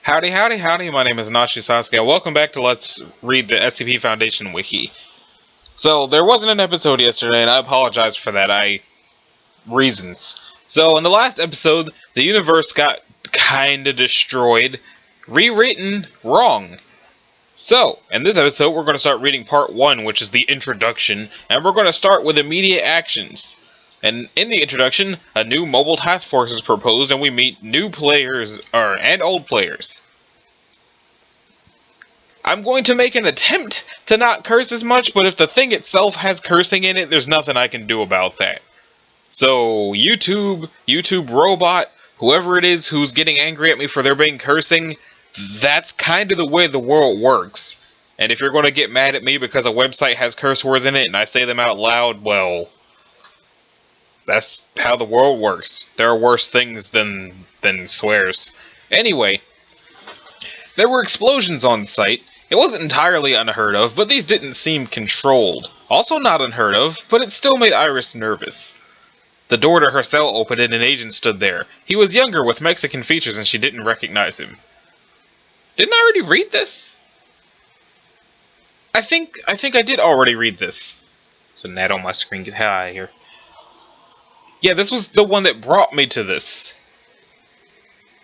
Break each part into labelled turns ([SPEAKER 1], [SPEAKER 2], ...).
[SPEAKER 1] Howdy, howdy, howdy, my name is Nashi Sasuke. Welcome back to Let's Read the SCP Foundation Wiki. So, there wasn't an episode yesterday, and I apologize for that. Reasons. So, in the last episode, the universe got kinda destroyed, rewritten wrong. So, in this episode, we're going to start reading part 1, which is the introduction, and we're going to start with immediate actions. And in the introduction, a new mobile task force is proposed, and we meet new players, and old players. I'm going to make an attempt to not curse as much, but if the thing itself has cursing in it, there's nothing I can do about that. So, YouTube robot, whoever it is who's getting angry at me for there being cursing, that's kind of the way the world works. And if you're going to get mad at me because a website has curse words in it and I say them out loud, well, that's how the world works. There are worse things than swears. Anyway, there were explosions on site. It wasn't entirely unheard of, but these didn't seem controlled. Also not unheard of, but it still made Iris nervous. The door to her cell opened and an agent stood there. He was younger with Mexican features and she didn't recognize him. Didn't I already read this? I think I did already read this. There's a gnat on my screen. Get the hell out of here. Yeah, this was the one that brought me to this.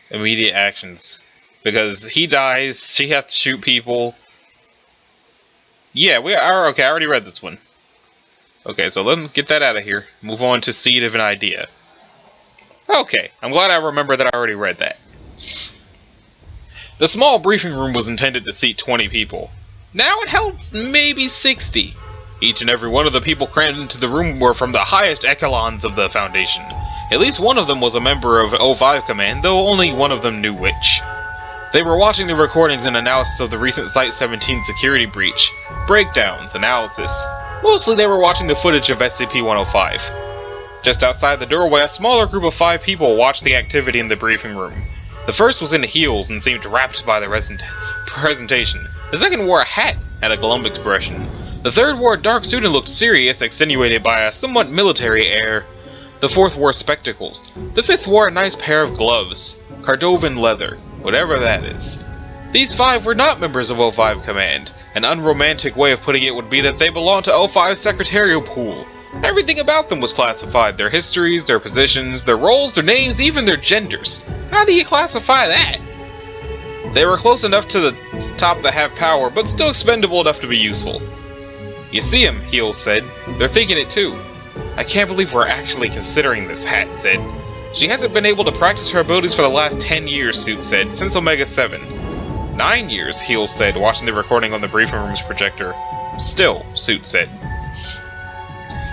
[SPEAKER 1] Immediate actions. Because he dies, she has to shoot people. Yeah, okay, I already read this one. Okay, so let me get that out of here. Move on to Seed of an Idea. Okay, I'm glad I remember that I already read that. The small briefing room was intended to seat 20 people. Now it held maybe 60. Each and every one of the people crammed into the room were from the highest echelons of the Foundation. At least one of them was a member of O5 Command, though only one of them knew which. They were watching the recordings and analysis of the recent Site-17 security breach. Breakdowns, analysis. Mostly they were watching the footage of SCP-105. Just outside the doorway, a smaller group of 5 people watched the activity in the briefing room. The first was in heels and seemed rapt by the presentation. The second wore a hat and had a glum expression. The third wore a dark suit and looked serious, accentuated by a somewhat military air. The fourth wore spectacles. The fifth wore a nice pair of gloves. Cordovan leather, whatever that is. These 5 were not members of O5 Command. An unromantic way of putting it would be that they belonged to O5's secretarial pool. Everything about them was classified. Their histories, their positions, their roles, their names, even their genders. How do you classify that? They were close enough to the top to have power, but still expendable enough to be useful. You see him, Heel said. They're thinking it too. I can't believe we're actually considering this, Hat said. She hasn't been able to practice her abilities for the last 10 years, Suit said, since Omega 7. 9 years, Heel said, watching the recording on the briefing room's projector. Still, Suit said.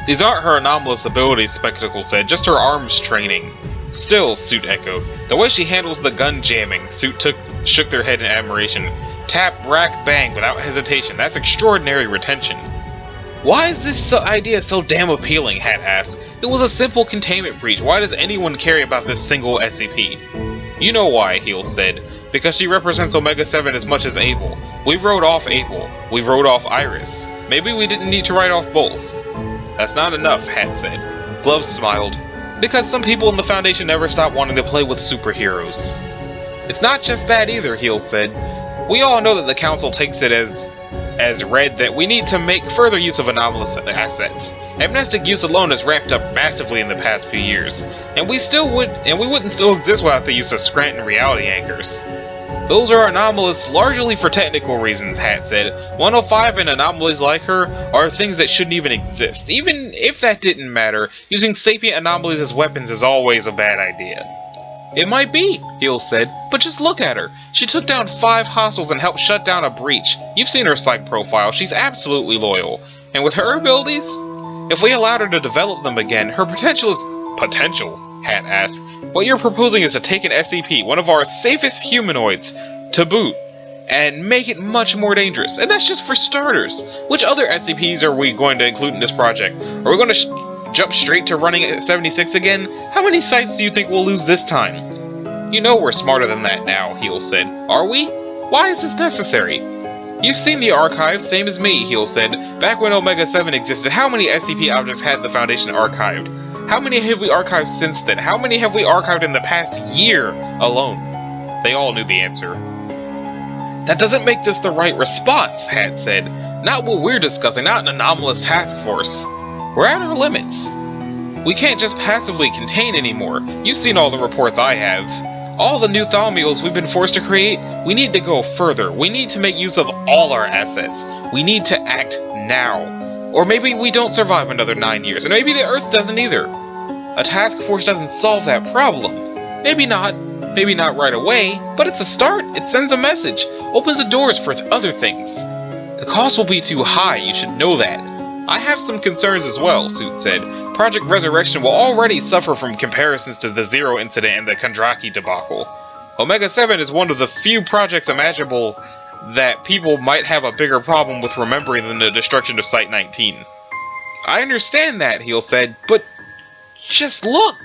[SPEAKER 1] These aren't her anomalous abilities, Spectacle said, just her arms training. Still, Suit echoed. The way she handles the gun jamming, Suit shook their head in admiration. Tap, rack, bang, without hesitation. That's extraordinary retention. Why is this idea so damn appealing, Hat asked. It was a simple containment breach. Why does anyone care about this single SCP? You know why, Heel said. Because she represents Omega 7 as much as Abel. We wrote off Abel. We wrote off Iris. Maybe we didn't need to write off both. That's not enough, Hat said. Gloves smiled. Because some people in the Foundation never stop wanting to play with superheroes. It's not just that either, Heel said. We all know that the Council takes it as read that we need to make further use of anomalous assets. Amnestic use alone has ramped up massively in the past few years, and we wouldn't still exist without the use of Scranton reality anchors. Those are anomalous largely for technical reasons, Hat said. 105 and anomalies like her are things that shouldn't even exist. Even if that didn't matter, using sapient anomalies as weapons is always a bad idea. It might be, Heel said, but just look at her. She took down 5 hostiles and helped shut down a breach. You've seen her psych profile. She's absolutely loyal. And with her abilities, if we allowed her to develop them again, her potential is... Potential? Hat asked. What you're proposing is to take an SCP, one of our safest humanoids, to boot, and make it much more dangerous. And that's just for starters. Which other SCPs are we going to include in this project? Are we going to jump straight to running at 76 again? How many sites do you think we'll lose this time? You know we're smarter than that now, Heel said. Are we? Why is this necessary? You've seen the archives, same as me, Heel said. Back when Omega 7 existed, how many SCP objects had the Foundation archived? How many have we archived since then? How many have we archived in the past year alone? They all knew the answer. That doesn't make this the right response, Hat said. Not what we're discussing, not an anomalous task force. We're at our limits. We can't just passively contain anymore. You've seen all the reports I have. All the new thaumials we've been forced to create, we need to go further. We need to make use of all our assets. We need to act now. Or maybe we don't survive another 9 years, and maybe the Earth doesn't either. A task force doesn't solve that problem. Maybe not right away, but it's a start. It sends a message, opens the doors for other things. The cost will be too high, you should know that. I have some concerns as well, Suit said. Project Resurrection will already suffer from comparisons to the Zero incident and the Kondraki debacle. Omega-7 is one of the few projects imaginable that people might have a bigger problem with remembering than the destruction of Site-19. I understand that, Heel said, but just look!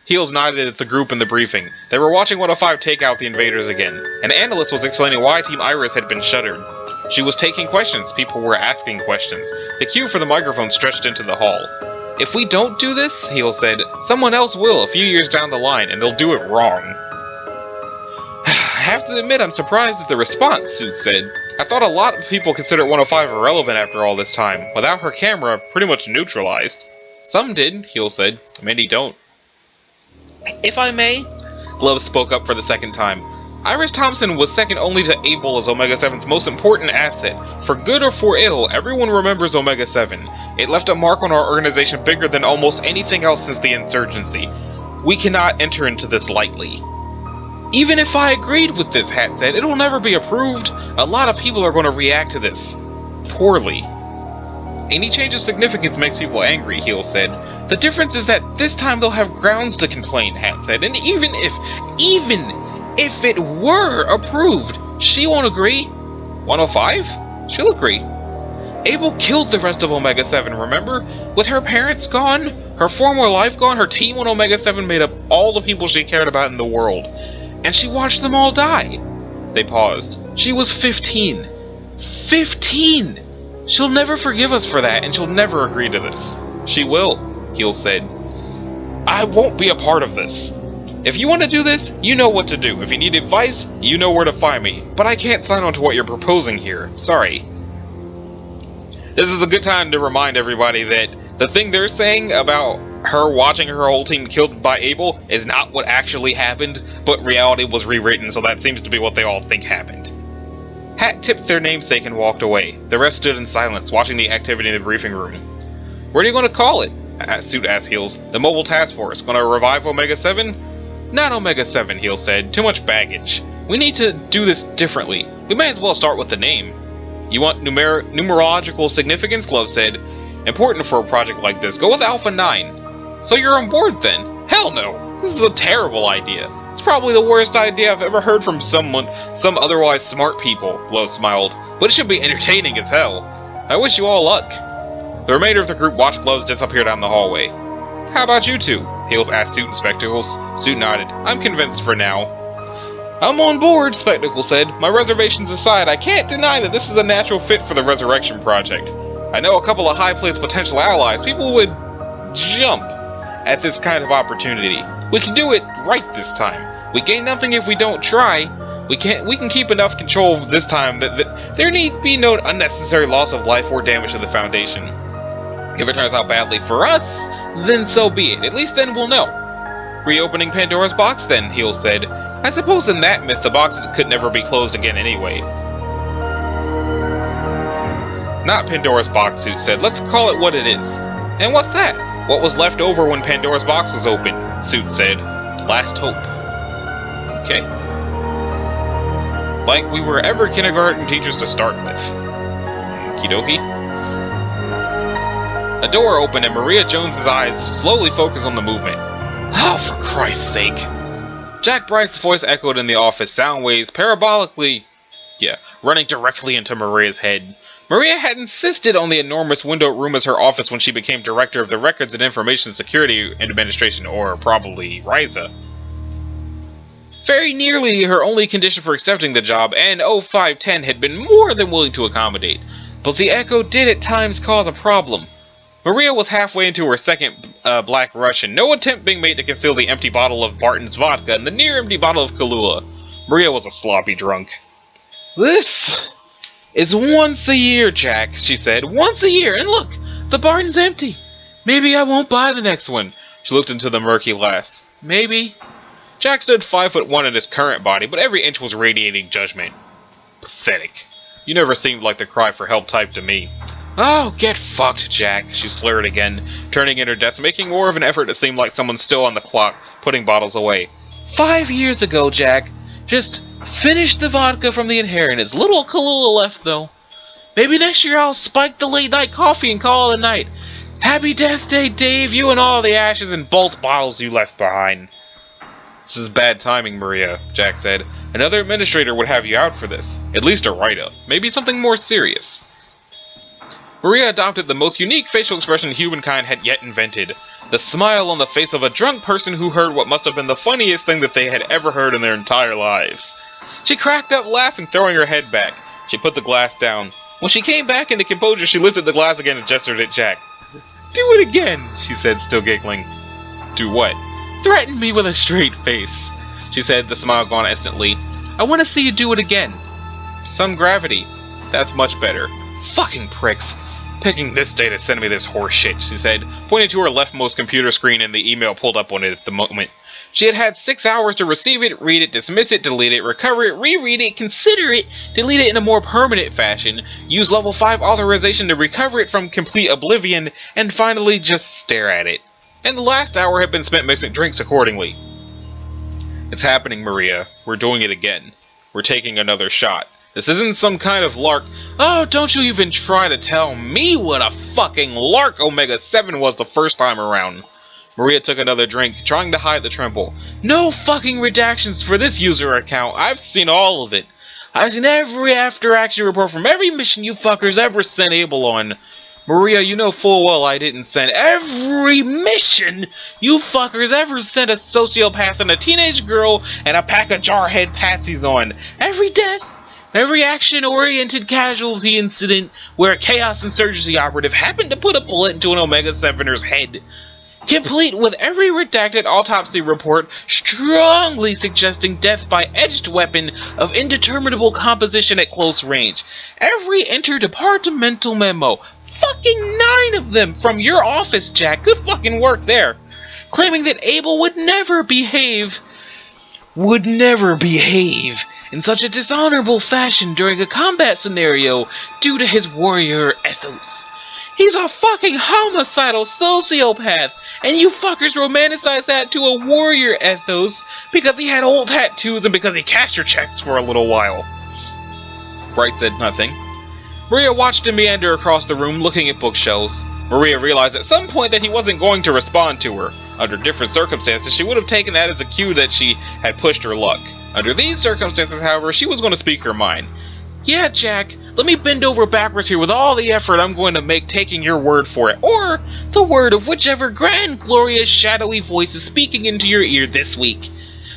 [SPEAKER 1] Heels nodded at the group in the briefing. They were watching 105 take out the invaders again. An analyst was explaining why Team Iris had been shuttered. She was taking questions. People were asking questions. The queue for the microphone stretched into the hall. If we don't do this, Heel said, someone else will a few years down the line, and they'll do it wrong. I have to admit I'm surprised at the response, Suit said. I thought a lot of people considered 105 irrelevant after all this time. Without her camera, pretty much neutralized. Some did, Heel said. Many don't. If I may, Glove spoke up for the second time. Iris Thompson was second only to Abel as Omega-7's most important asset. For good or for ill, everyone remembers Omega-7. It left a mark on our organization bigger than almost anything else since the insurgency. We cannot enter into this lightly. Even if I agreed with this, Hat said, it'll never be approved. A lot of people are going to react to this poorly. Any change of significance makes people angry, Heel said. The difference is that this time they'll have grounds to complain, Hat said. And even if it were approved, she won't agree. 105? She'll agree. Abel killed the rest of Omega-7, remember? With her parents gone, her former life gone, her team on Omega-7 made up all the people she cared about in the world. And she watched them all die. They paused. She was 15. 15! She'll never forgive us for that, and she'll never agree to this. She will, Heel said. I won't be a part of this. If you want to do this, you know what to do. If you need advice, you know where to find me. But I can't sign on to what you're proposing here. Sorry. This is a good time to remind everybody that the thing they're saying about her watching her whole team killed by Abel is not what actually happened, but reality was rewritten, so that seems to be what they all think happened. Hat tipped their namesake and walked away. The rest stood in silence, watching the activity in the briefing room. What are you going to call it? Suit asked Heels. The mobile task force. Going to revive Omega-7? Not Omega-7, Heel said. Too much baggage. We need to do this differently. We may as well start with the name. You want numerological significance? Glove said. Important for a project like this. Go with Alpha 9. So you're on board then? Hell no. This is a terrible idea. It's probably the worst idea I've ever heard from some otherwise smart people, Glow smiled, but it should be entertaining as hell. I wish you all luck. The remainder of the group watched Gloves disappear down the hallway. How about you two? Heels asked Suit and Spectacles. Suit nodded. I'm convinced for now. I'm on board, Spectacle said. My reservations aside, I can't deny that this is a natural fit for the Resurrection Project. I know a couple of high-placed potential allies. People would jump at this kind of opportunity. We can do it right this time. We gain nothing if we don't try. We can keep enough control this time that there need be no unnecessary loss of life or damage to the Foundation. If it turns out badly for us, then so be it. At least then we'll know. Reopening Pandora's box then, Heel said. I suppose in that myth the boxes could never be closed again anyway. Not Pandora's box, Suit said. Let's call it what it is. And what's that? What was left over when Pandora's box was open, Suit said. Last hope. Okay. Like we were ever kindergarten teachers to start with. Okie dokie. A door opened and Maria Jones's eyes slowly focused on the movement. Oh, for Christ's sake. Jack Bright's voice echoed in the office, sound waves parabolically, running directly into Maria's head. Maria had insisted on the enormous windowed room as her office when she became director of the Records and Information Security Administration, or probably RISA. Very nearly her only condition for accepting the job, and 0510 had been more than willing to accommodate. But the echo did at times cause a problem. Maria was halfway into her second Black Russian, no attempt being made to conceal the empty bottle of Barton's vodka and the near-empty bottle of Kahlua. Maria was a sloppy drunk. This is once a year, Jack, she said. Once a year, and look, the barn's empty. Maybe I won't buy the next one. She looked into the murky glass. Maybe. Jack stood 5'1" in his current body, but every inch was radiating judgment. Pathetic. You never seemed like the cry for help type to me. Oh, get fucked, Jack, she slurred again, turning in her desk, making more of an effort to seem like someone still on the clock, putting bottles away. 5 years ago, Jack. Just finished the vodka from the inheritance. Little Kalula left, though. Maybe next year I'll spike the late-night coffee and call it a night. Happy Death Day, Dave, you and all the ashes and bolt bottles you left behind. This is bad timing, Maria, Jack said. Another administrator would have you out for this. At least a write-up. Maybe something more serious. Maria adopted the most unique facial expression humankind had yet invented. The smile on the face of a drunk person who heard what must have been the funniest thing that they had ever heard in their entire lives. She cracked up laughing, throwing her head back. She put the glass down. When she came back into composure, she lifted the glass again and gestured at Jack. Do it again, she said, still giggling. Do what? Threaten me with a straight face, she said, the smile gone instantly. I want to see you do it again. Some gravity. That's much better. Fucking pricks. Picking this day to send me this horse shit, she said, pointing to her leftmost computer screen and the email pulled up on it at the moment. She had had 6 hours to receive it, read it, dismiss it, delete it, recover it, reread it, consider it, delete it in a more permanent fashion, use level 5 authorization to recover it from complete oblivion, and finally just stare at it. And the last hour had been spent mixing drinks accordingly. It's happening, Maria. We're doing it again. We're taking another shot. This isn't some kind of lark. Oh, don't you even try to tell me what a fucking lark Omega-7 was the first time around. Maria took another drink, trying to hide the tremble. No fucking redactions for this user account. I've seen all of it. I've seen every after-action report from every mission you fuckers ever sent Abel on. Maria, you know full well I didn't send every mission you fuckers ever sent a sociopath and a teenage girl and a pack of jarhead patsies on. Every death, every action-oriented casualty incident where a Chaos Insurgency operative happened to put a bullet into an Omega-7er's head. Complete with every redacted autopsy report strongly suggesting death by edged weapon of indeterminable composition at close range. Every interdepartmental memo. Fucking 9 of them from your office, Jack. Good fucking work there. Claiming that Abel would never behave in such a dishonorable fashion during a combat scenario due to his warrior ethos. He's a fucking homicidal sociopath, and you fuckers romanticize that to a warrior ethos because he had old tattoos and because he cashed your checks for a little while. Bright said nothing. Maria watched him meander across the room, looking at bookshelves. Maria realized at some point that he wasn't going to respond to her. Under different circumstances, she would have taken that as a cue that she had pushed her luck. Under these circumstances, however, she was going to speak her mind. Yeah, Jack, let me bend over backwards here with all the effort I'm going to make taking your word for it, or the word of whichever grand, glorious, shadowy voice is speaking into your ear this week.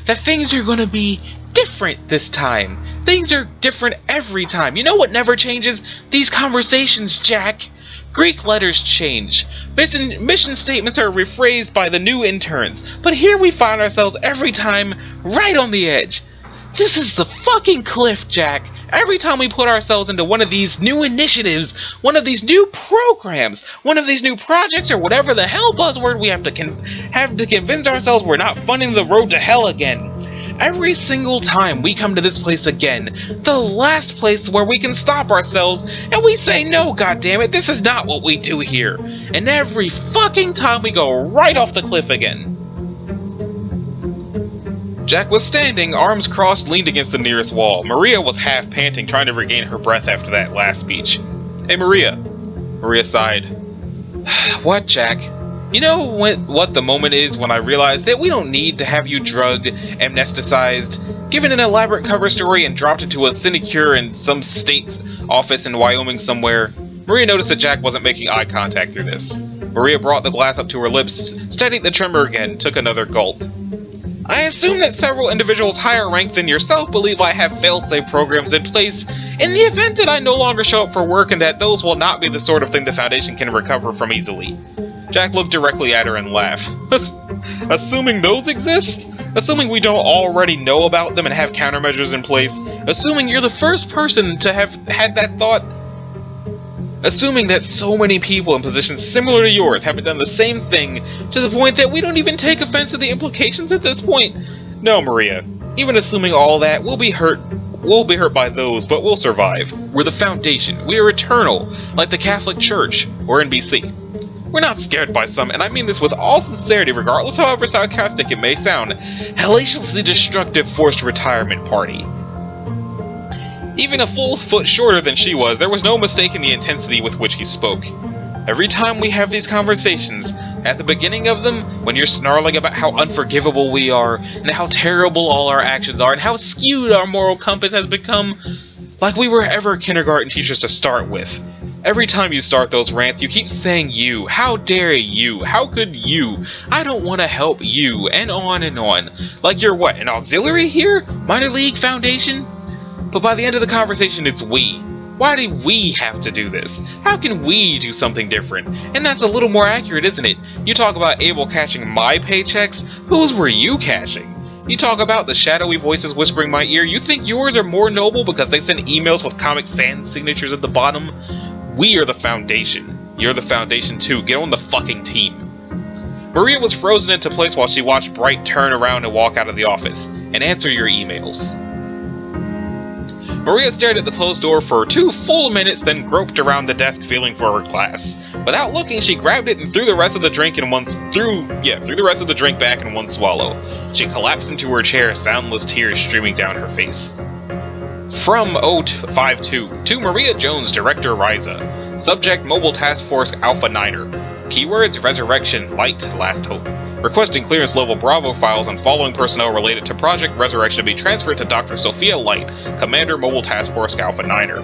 [SPEAKER 1] That things are going to be different this time. Things are different every time. You know what never changes? These conversations, Jack. Greek letters change. Mission statements are rephrased by the new interns. But here we find ourselves every time right on the edge. This is the fucking cliff, Jack. Every time we put ourselves into one of these new initiatives, one of these new programs, one of these new projects, or whatever the hell buzzword we have to convince ourselves we're not funding the road to hell again. Every single time we come to this place again, the last place where we can stop ourselves, and we say, no, goddammit, this is not what we do here. And every fucking time we go right off the cliff again. Jack was standing, arms crossed, leaned against the nearest wall. Maria was half panting, trying to regain her breath after that last speech. Hey, Maria. Maria sighed. What, Jack? You know what the moment is when I realize that we don't need to have you drugged, amnesticized, given an elaborate cover story, and dropped into a sinecure in some state's office in Wyoming somewhere? Maria noticed that Jack wasn't making eye contact through this. Maria brought the glass up to her lips, steadied the tremor again, took another gulp. I assume that several individuals higher ranked than yourself believe I have fail-safe programs in place in the event that I no longer show up for work, and that those will not be the sort of thing the Foundation can recover from easily. Jack looked directly at her and laughed. Assuming those exist? assuming we don't already know about them and have countermeasures in place, assuming you're the first person to have had that thought, assuming that so many people in positions similar to yours haven't done the same thing to the point that we don't even take offense to the implications at this point. No, Maria, even assuming all that, we'll be hurt by those, but we'll survive. We're the Foundation. We are eternal, like the Catholic Church or NBC. We're not scared by some, and I mean this with all sincerity, regardless however sarcastic it may sound, hellaciously destructive forced retirement party. Even a full foot shorter than she was, there was no mistaking the intensity with which he spoke. Every time we have these conversations, at the beginning of them, when you're snarling about how unforgivable we are, and how terrible all our actions are, and how skewed our moral compass has become, like we were ever kindergarten teachers to start with. Every time you start those rants, you keep saying you. How dare you? How could you? I don't want to help you, and on and on. Like you're what, an auxiliary here? Minor League Foundation? But by the end of the conversation, it's we. Why do we have to do this? How can we do something different? And that's a little more accurate, isn't it? You talk about Abel catching my paychecks, whose were you catching? You talk about the shadowy voices whispering my ear, you think yours are more noble because they send emails with Comic Sans signatures at the bottom? We are the Foundation. You're the Foundation too. Get on the fucking team. Maria was frozen into place while she watched Bright turn around and walk out of the office and answer your emails. Maria stared at the closed door for 2 full minutes, then groped around the desk feeling for her glass. Without looking, she grabbed it and threw the rest of the drink back in one swallow. She collapsed into her chair, soundless tears streaming down her face. From 052 to Maria Jones, Director Ryza. Subject Mobile Task Force Alpha Niner. Keywords Resurrection, Light, Last Hope. Requesting clearance level Bravo files on following personnel related to Project Resurrection to be transferred to Dr. Sophia Light, Commander Mobile Task Force Alpha Niner.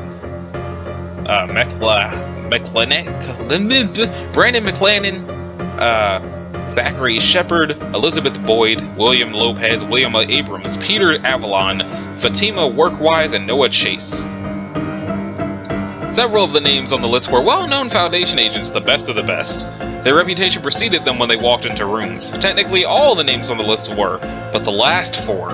[SPEAKER 1] Brandon McLennan, Zachary Shepard, Elizabeth Boyd, William Lopez, William Abrams, Peter Avalon, Fatima Workwise, and Noah Chase. Several of the names on the list were well-known Foundation agents, the best of the best. Their reputation preceded them when they walked into rooms. Technically, all the names on the list were, but the last 4.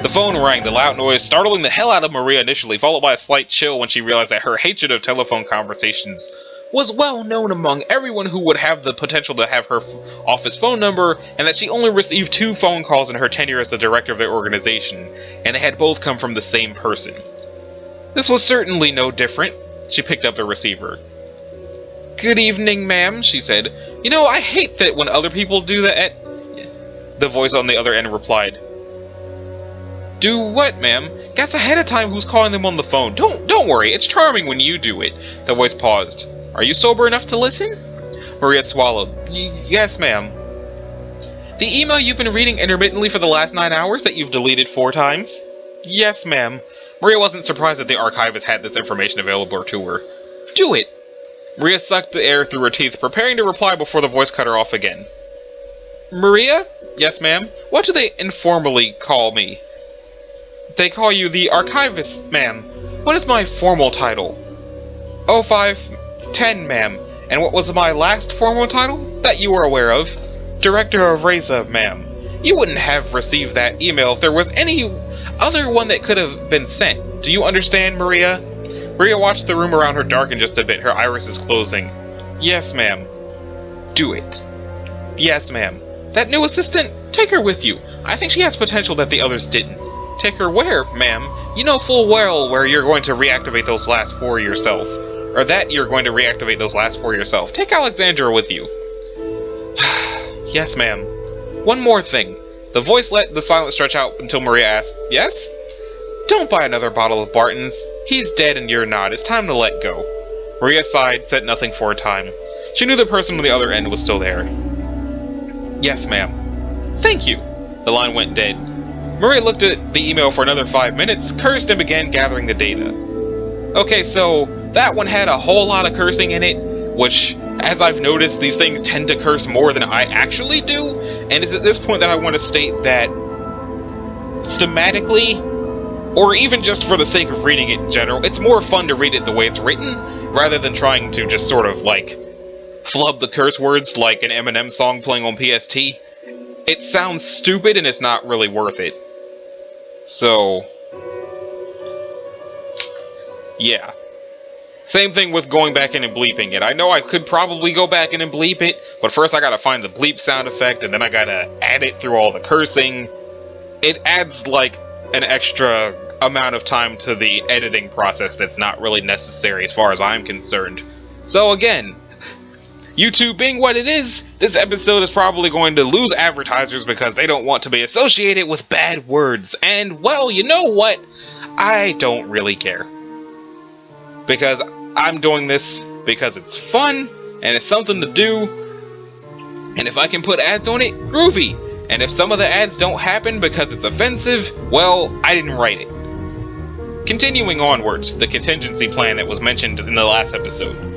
[SPEAKER 1] The phone rang, the loud noise startling the hell out of Maria initially, followed by a slight chill when she realized that her hatred of telephone conversations was well known among everyone who would have the potential to have her office phone number, and that she only received 2 phone calls in her tenure as the director of their organization, and they had both come from the same person. This was certainly no different. She picked up the receiver. "Good evening, ma'am," she said. "You know, I hate that when other people do that." The voice on the other end replied. "Do what, ma'am? Guess ahead of time who's calling them on the phone. Don't worry, it's charming when you do it." The voice paused. "Are you sober enough to listen?" Maria swallowed. "Yes, ma'am." "The email you've been reading intermittently for the last 9 hours that you've deleted 4 times?" "Yes, ma'am." Maria wasn't surprised that the archivist had this information available to her. "Do it." Maria sucked the air through her teeth, preparing to reply before the voice cut her off again. "Maria?" "Yes, ma'am." "What do they informally call me?" "They call you the archivist, ma'am." "What is my formal title?" 0510, ma'am. "And what was my last formal title?" "That you were aware of." "Director of Ryza, ma'am." "You wouldn't have received that email if there was any other one that could have been sent. Do you understand, Maria?" Maria watched the room around her darken just a bit, her irises closing. "Yes, ma'am." "Do it." "Yes, ma'am." "That new assistant? Take her with you. I think she has potential that the others didn't." "Take her where, ma'am?" "You know full well where you're going to reactivate those last 4 yourself. Or that you're going to reactivate those last 4 yourself. Take Alexandra with you." "Yes, ma'am." "One more thing." The voice let the silence stretch out until Maria asked, "Yes?" "Don't buy another bottle of Barton's. He's dead and you're not. It's time to let go." Maria sighed, said nothing for a time. She knew the person on the other end was still there. "Yes, ma'am." "Thank you." The line went dead. Maria looked at the email for another 5 minutes, cursed, and began gathering the data. Okay, so that one had a whole lot of cursing in it, which, as I've noticed, these things tend to curse more than I actually do, and it's at this point that I want to state that thematically, or even just for the sake of reading it in general, it's more fun to read it the way it's written, rather than trying to just sort of, like, flub the curse words like an Eminem song playing on PST. it sounds stupid and it's not really worth it. So, yeah. Same thing with going back in and bleeping it. I know I could probably go back in and bleep it, but first I gotta find the bleep sound effect, and then I gotta add it through all the cursing. It adds, like, an extra amount of time to the editing process that's not really necessary as far as I'm concerned. So again, YouTube being what it is, this episode is probably going to lose advertisers because they don't want to be associated with bad words. And, well, you know what? I don't really care. Because I'm doing this because it's fun, and it's something to do, and if I can put ads on it, groovy. And if some of the ads don't happen because it's offensive, well, I didn't write it. Continuing onwards, the contingency plan that was mentioned in the last episode.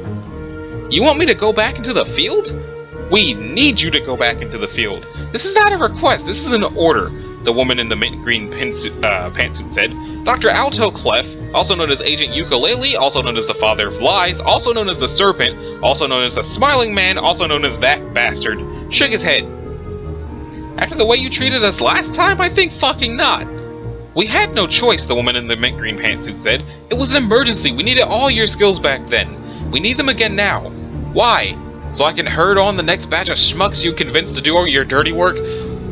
[SPEAKER 1] You want me to go back into the field? We need you to go back into the field. This is not a request, this is an order, the woman in the mint green pantsuit said. Dr. Alto Clef, also known as Agent Ukulele, also known as the Father of Lies, also known as the Serpent, also known as the Smiling Man, also known as that bastard, shook his head. After the way you treated us last time, I think fucking not. We had no choice, the woman in the mint green pantsuit said. It was an emergency, we needed all your skills back then. We need them again now. Why? So I can herd on the next batch of schmucks you convinced to do all your dirty work?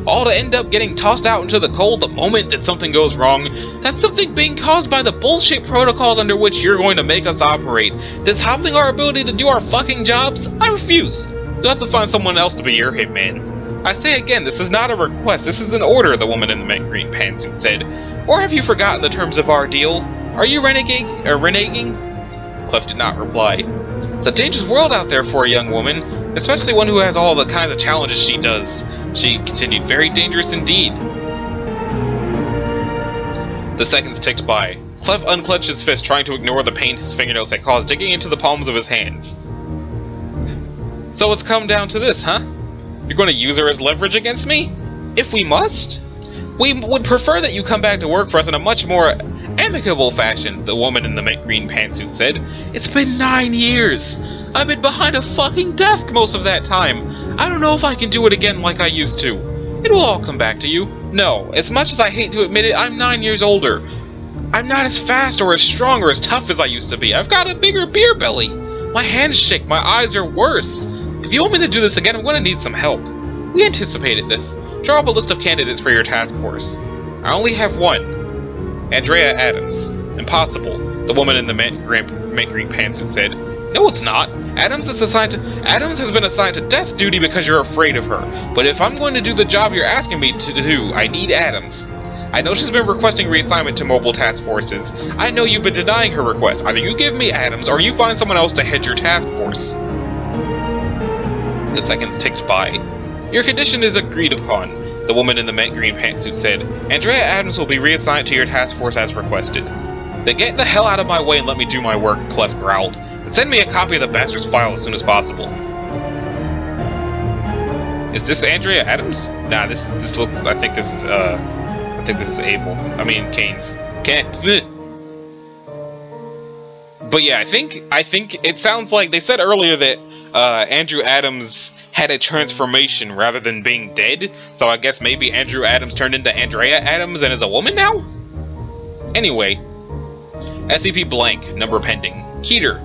[SPEAKER 1] All to end up getting tossed out into the cold the moment that something goes wrong. That's something being caused by the bullshit protocols under which you're going to make us operate. This hobbling our ability to do our fucking jobs? I refuse. You'll have to find someone else to be your hitman. I say again, this is not a request, this is an order, the woman in the mint green pantsuit said. Or have you forgotten the terms of our deal? Are you reneging? Clef did not reply. It's a dangerous world out there for a young woman, especially one who has all the kinds of challenges she does. She continued, very dangerous indeed. The seconds ticked by. Clef unclenched his fist, trying to ignore the pain his fingernails had caused, digging into the palms of his hands. So it's come down to this, huh? You're going to use her as leverage against me? If we must? We would prefer that you come back to work for us in a much more amicable fashion, the woman in the mint green pantsuit said. It's been 9 years. I've been behind a fucking desk most of that time. I don't know if I can do it again like I used to. It will all come back to you. No, as much as I hate to admit it, I'm 9 years older. I'm not as fast or as strong or as tough as I used to be. I've got a bigger beer belly. My hands shake, my eyes are worse. If you want me to do this again, I'm going to need some help. We anticipated this. Draw up a list of candidates for your task force. I only have one. Andrea Adams. Impossible, the woman in the mint green pantsuit said. No, it's not. Adams has been assigned to desk duty because you're afraid of her. But if I'm going to do the job you're asking me to do, I need Adams. I know she's been requesting reassignment to mobile task forces. I know you've been denying her request. Either you give me Adams, or you find someone else to head your task force. The seconds ticked by. Your condition is agreed upon, the woman in the mint green pantsuit said. Andrea Adams will be reassigned to your task force as requested. Then get the hell out of my way and let me do my work, Clef growled. And send me a copy of the bastard's file as soon as possible. Is this Andrea Adams? Nah, this looks, I think this is Abel. I mean, Kane's. But yeah, I think it sounds like they said earlier that Andrew Adams had a transformation rather than being dead, so I guess maybe Andrew Adams turned into Andrea Adams and is a woman now? Anyway, SCP blank, number pending. Keter.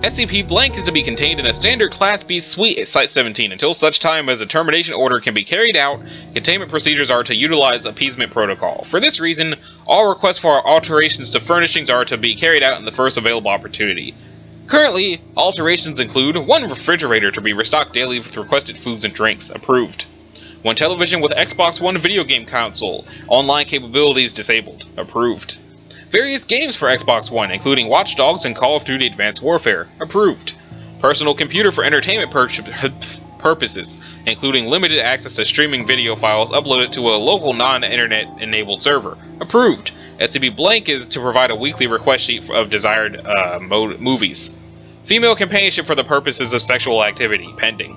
[SPEAKER 1] SCP blank is to be contained in a standard Class B suite at Site-17 until such time as a termination order can be carried out. Containment procedures are to utilize appeasement protocol. For this reason, all requests for alterations to furnishings are to be carried out in the first available opportunity. Currently, alterations include 1 refrigerator to be restocked daily with requested foods and drinks, approved. 1 television with Xbox One video game console, online capabilities disabled, approved. Various games for Xbox One, including Watch Dogs and Call of Duty Advanced Warfare, approved. Personal computer for entertainment purposes, including limited access to streaming video files uploaded to a local non-internet enabled server, approved. SCP blank is to provide a weekly request sheet of desired movies. Female companionship for the purposes of sexual activity, pending.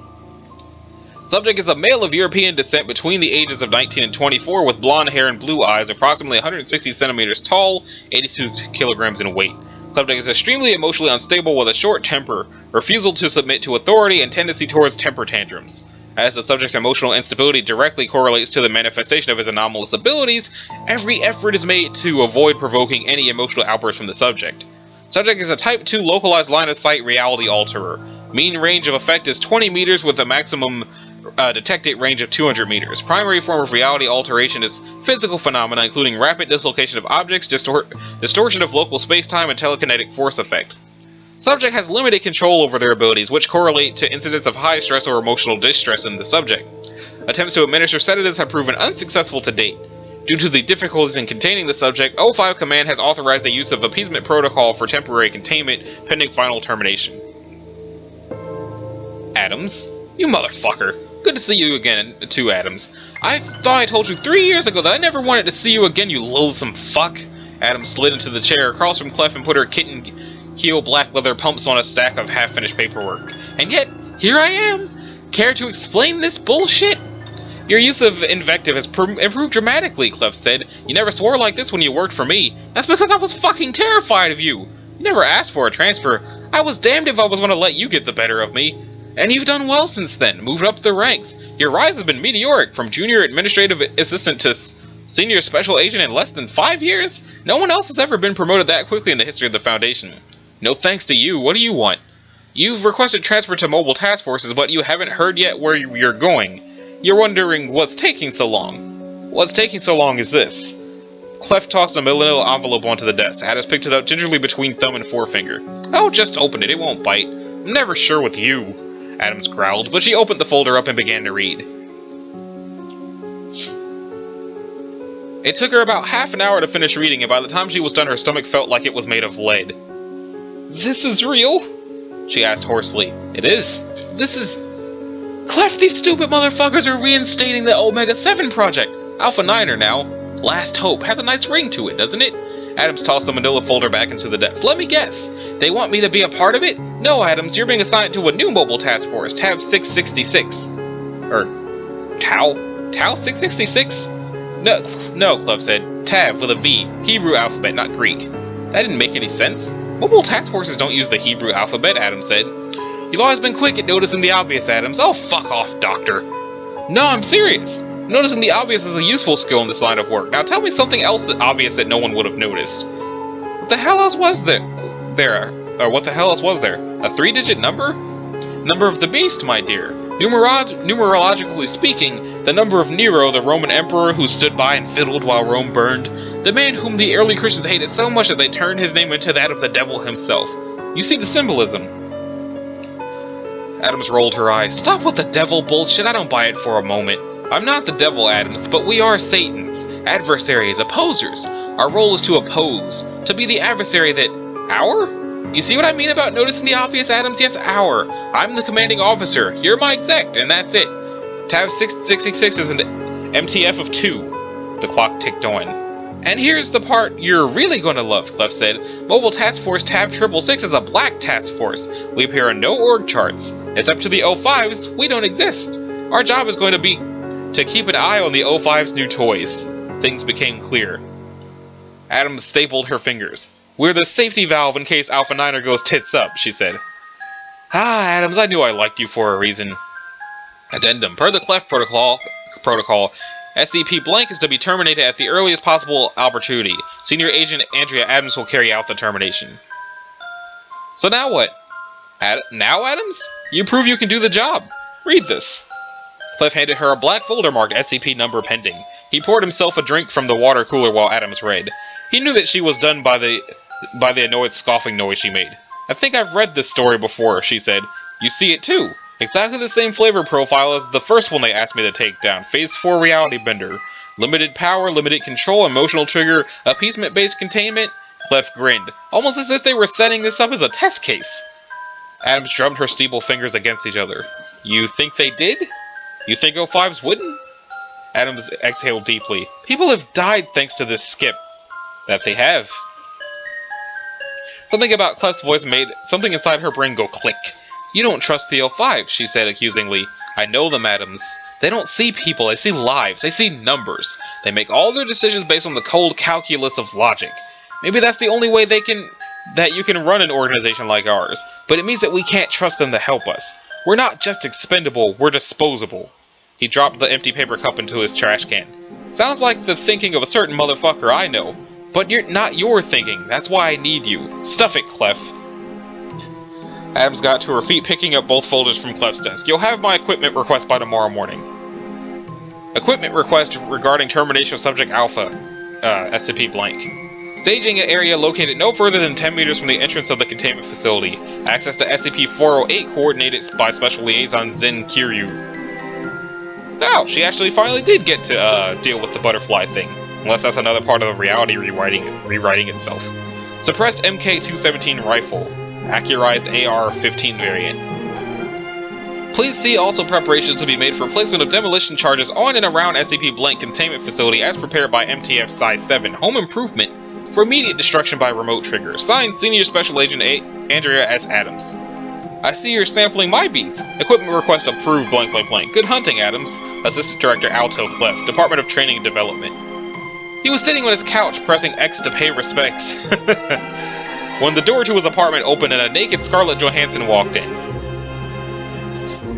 [SPEAKER 1] Subject is a male of European descent between the ages of 19 and 24 with blonde hair and blue eyes, approximately 160 centimeters tall, 82 kilograms in weight. Subject is extremely emotionally unstable with a short temper, refusal to submit to authority, and tendency towards temper tantrums. As the subject's emotional instability directly correlates to the manifestation of his anomalous abilities, every effort is made to avoid provoking any emotional outbursts from the subject. Subject is a Type 2 localized line-of-sight reality alterer. Mean range of effect is 20 meters with a maximum detected range of 200 meters. Primary form of reality alteration is physical phenomena including rapid dislocation of objects, distortion of local space-time, and telekinetic force effect. Subject has limited control over their abilities, which correlate to incidents of high stress or emotional distress in the subject. Attempts to administer sedatives have proven unsuccessful to date. Due to the difficulties in containing the subject, O5 Command has authorized the use of appeasement protocol for temporary containment, pending final termination. Adams? You motherfucker. Good to see you again, too, Adams. I thought I told you 3 years ago that I never wanted to see you again, you loathsome fuck. Adams slid into the chair across from Clef and put her kitten heel black leather pumps on a stack of half-finished paperwork. And yet, here I am! Care to explain this bullshit? Your use of invective has improved dramatically, Clef said. You never swore like this when you worked for me. That's because I was fucking terrified of you. You never asked for a transfer. I was damned if I was going to let you get the better of me. And you've done well since then, moved up the ranks. Your rise has been meteoric, from junior administrative assistant to senior special agent in less than 5 years. No one else has ever been promoted that quickly in the history of the Foundation. No thanks to you, what do you want? You've requested transfer to mobile task forces, but you haven't heard yet where you're going. You're wondering what's taking so long. What's taking so long is this. Clef tossed a manila envelope onto the desk. Adams picked it up gingerly between thumb and forefinger. Oh, just open it, it won't bite. I'm never sure with you, Adams growled, but she opened the folder up and began to read. It took her about half an hour to finish reading, and by the time she was done, her stomach felt like it was made of lead. This is real? She asked hoarsely. It is. This is... Clef, these stupid motherfuckers are reinstating the Omega-7 project. Alpha 9er now. Last Hope. Has a nice ring to it, doesn't it? Adams tossed the manila folder back into the desk. Let me guess. They want me to be a part of it? No, Adams, you're being assigned to a new mobile task force, TAV 666. TAV 666? No, Clef said. TAV with a V. Hebrew alphabet, not Greek. That didn't make any sense. Mobile task forces don't use the Hebrew alphabet, Adams said. You've always been quick at noticing the obvious, Adams. Oh, fuck off, Doctor. No, I'm serious. Noticing the obvious is a useful skill in this line of work. Now tell me something else obvious that no one would have noticed. What the hell else was there? What the hell else was there? A 3-digit number? Number of the beast, my dear. Numerologically speaking, the number of Nero, the Roman emperor who stood by and fiddled while Rome burned. The man whom the early Christians hated so much that they turned his name into that of the devil himself. You see the symbolism. Adams rolled her eyes. Stop with the devil bullshit, I don't buy it for a moment. I'm not the devil, Adams, but we are Satan's. Adversaries, opposers. Our role is to oppose. To be the adversary that... Our? You see what I mean about noticing the obvious, Adams? Yes, our. I'm the commanding officer. You're my exec, and that's it. TAV 666 is an MTF of 2. The clock ticked on. And here's the part you're really going to love, Clef said. Mobile Task Force TAV 666 is a black task force. We appear on no org charts. Except to the O5s, we don't exist. Our job is going to be to keep an eye on the O5's new toys. Things became clear. Adams stapled her fingers. We're the safety valve in case Alpha 9er goes tits up, she said. Ah, Adams, I knew I liked you for a reason. Addendum. Per the Clef protocol, SCP blank is to be terminated at the earliest possible opportunity. Senior Agent Andrea Adams will carry out the termination. So now what? Now, Adams? You prove you can do the job. Read this. Clef handed her a black folder marked SCP number pending. He poured himself a drink from the water cooler while Adams read. He knew that she was done by the annoyed scoffing noise she made. I think I've read this story before, she said. You see it too. Exactly the same flavor profile as the first one they asked me to take down. Phase 4 reality bender. Limited power, limited control, emotional trigger, appeasement-based containment. Clef grinned, almost as if they were setting this up as a test case. Adams drummed her steeple fingers against each other. You think they did? You think O5s wouldn't? Adams exhaled deeply. People have died thanks to this skip. That they have. Something about Clef's voice made something inside her brain go click. You don't trust the O5, she said accusingly. I know them, Adams. They don't see people, they see lives, they see numbers. They make all their decisions based on the cold calculus of logic. Maybe that's the only way that you can run an organization like ours, but it means that we can't trust them to help us. We're not just expendable, we're disposable. He dropped the empty paper cup into his trash can. Sounds like the thinking of a certain motherfucker I know. But you're not your thinking, that's why I need you. Stuff it, Clef. Adams got to her feet, picking up both folders from Clef's desk. You'll have my equipment request by tomorrow morning. Equipment request regarding termination of subject Alpha. SCP blank. Staging area located no further than 10 meters from the entrance of the containment facility. Access to SCP-408 coordinated by Special Liaison Zen Kiryu. Now, she actually finally did get to deal with the butterfly thing. Unless that's another part of the reality rewriting itself. Suppressed MK-217 rifle. Accurized AR-15 variant. Please see also preparations to be made for placement of demolition charges on and around SCP blank containment facility as prepared by MTF Psi-7 Home Improvement for immediate destruction by remote trigger. Signed, Senior Special Agent Andrea S. Adams. I see you're sampling my beats. Equipment request approved blank blank blank. Good hunting, Adams. Assistant Director Alto Clef, Department of Training and Development. He was sitting on his couch, pressing X to pay respects. When the door to his apartment opened and a naked Scarlett Johansson walked in.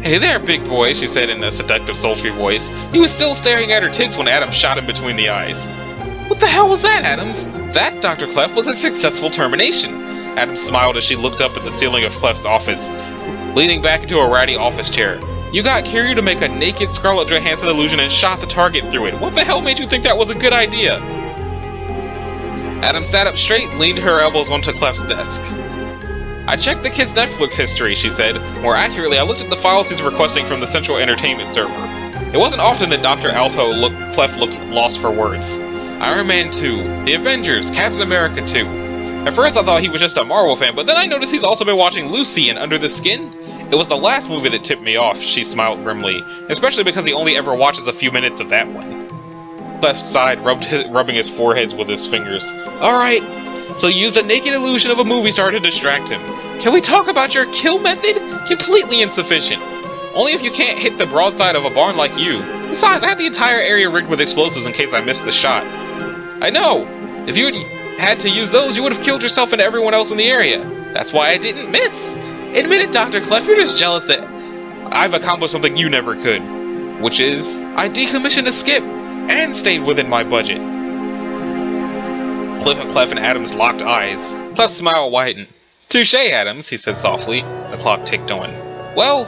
[SPEAKER 1] Hey there, big boy, she said in a seductive, sultry voice. He was still staring at her tits when Adams shot him between the eyes. What the hell was that, Adams? That, Dr. Clef, was a successful termination. Adams smiled as she looked up at the ceiling of Clef's office, leaning back into a ratty office chair. You got Kiryu to make a naked Scarlett Johansson illusion and shot the target through it. What the hell made you think that was a good idea? Adams sat up straight, leaned her elbows onto Clef's desk. I checked the kid's Netflix history, she said. More accurately, I looked at the files he's requesting from the Central Entertainment server. It wasn't often that Dr. Clef looked lost for words. Iron Man 2, The Avengers, Captain America 2. At first I thought he was just a Marvel fan, but then I noticed he's also been watching Lucy and Under the Skin. It was the last movie that tipped me off, she smiled grimly, especially because he only ever watches a few minutes of that one. Clef sighed, rubbing his forehead with his fingers. Alright, so you used the naked illusion of a movie star to distract him. Can we talk about your kill method? Completely insufficient. Only if you can't hit the broadside of a barn like you. Besides, I had the entire area rigged with explosives in case I missed the shot. I know. If you had to use those, you would have killed yourself and everyone else in the area. That's why I didn't miss. Admit it, Dr. Clef, you're just jealous that I've accomplished something you never could. Which is, I decommissioned a skip. And stayed within my budget. Clef and Adams locked eyes. Clef's smile widened. Touche, Adams, he said softly. The clock ticked on. Well,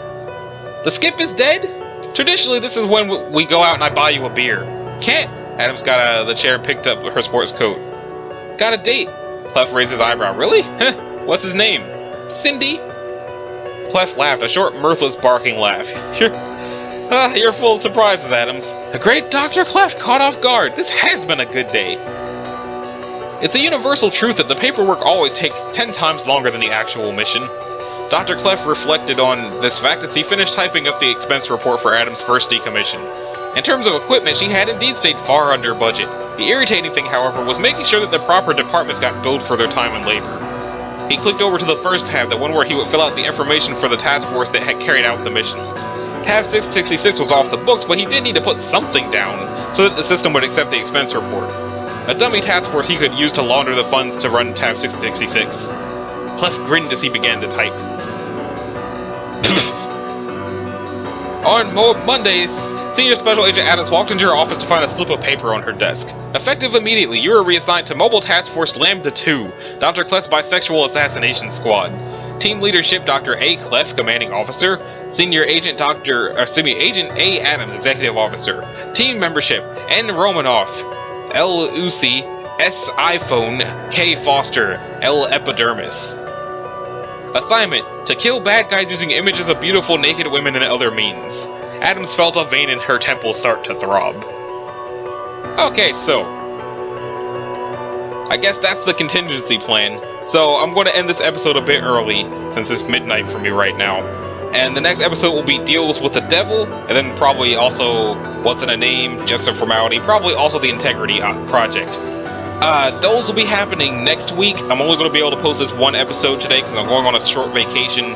[SPEAKER 1] the skip is dead? Traditionally, this is when we go out and I buy you a beer. Can't. Adams got out of the chair and picked up her sports coat. Got a date. Clef raised his eyebrow. Really? What's his name? Cindy. Clef laughed, a short, mirthless, barking laugh. You're full of surprises, Adams. The great Dr. Clef caught off guard. This has been a good day. It's a universal truth that the paperwork always takes 10 times longer than the actual mission. Dr. Clef reflected on this fact as he finished typing up the expense report for Adams' first decommission. In terms of equipment, she had indeed stayed far under budget. The irritating thing, however, was making sure that the proper departments got billed for their time and labor. He clicked over to the first tab, the one where he would fill out the information for the task force that had carried out the mission. Tab 666 was off the books, but he did need to put something down so that the system would accept the expense report. A dummy task force he could use to launder the funds to run Tab 666. Clef grinned as he began to type. On Mondays, Senior Special Agent Adams walked into her office to find a slip of paper on her desk. Effective immediately, you were reassigned to Mobile Task Force Lambda 2, Dr. Clef's Bisexual Assassination Squad. Team leadership, Dr. A. Clef, Commanding Officer. Senior Agent Agent A. Adams, Executive Officer. Team membership, N. Romanoff, L. Uzi, S. iPhone, K. Foster, L. Epidermis. Assignment, to kill bad guys using images of beautiful naked women and other means. Adams felt a vein in her temple start to throb. Okay, so I guess that's the contingency plan. So I'm going to end this episode a bit early, since it's midnight for me right now. And the next episode will be Deals with the Devil, and then probably also What's in a Name, Just a Formality, probably also the Integrity Project. Those will be happening next week. I'm only going to be able to post this one episode today because I'm going on a short vacation.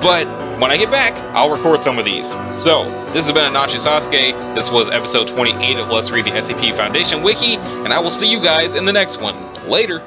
[SPEAKER 1] But when I get back, I'll record some of these. So, this has been Anachi Sasuke. This was episode 28 of Let's Read the SCP Foundation Wiki, and I will see you guys in the next one. Later!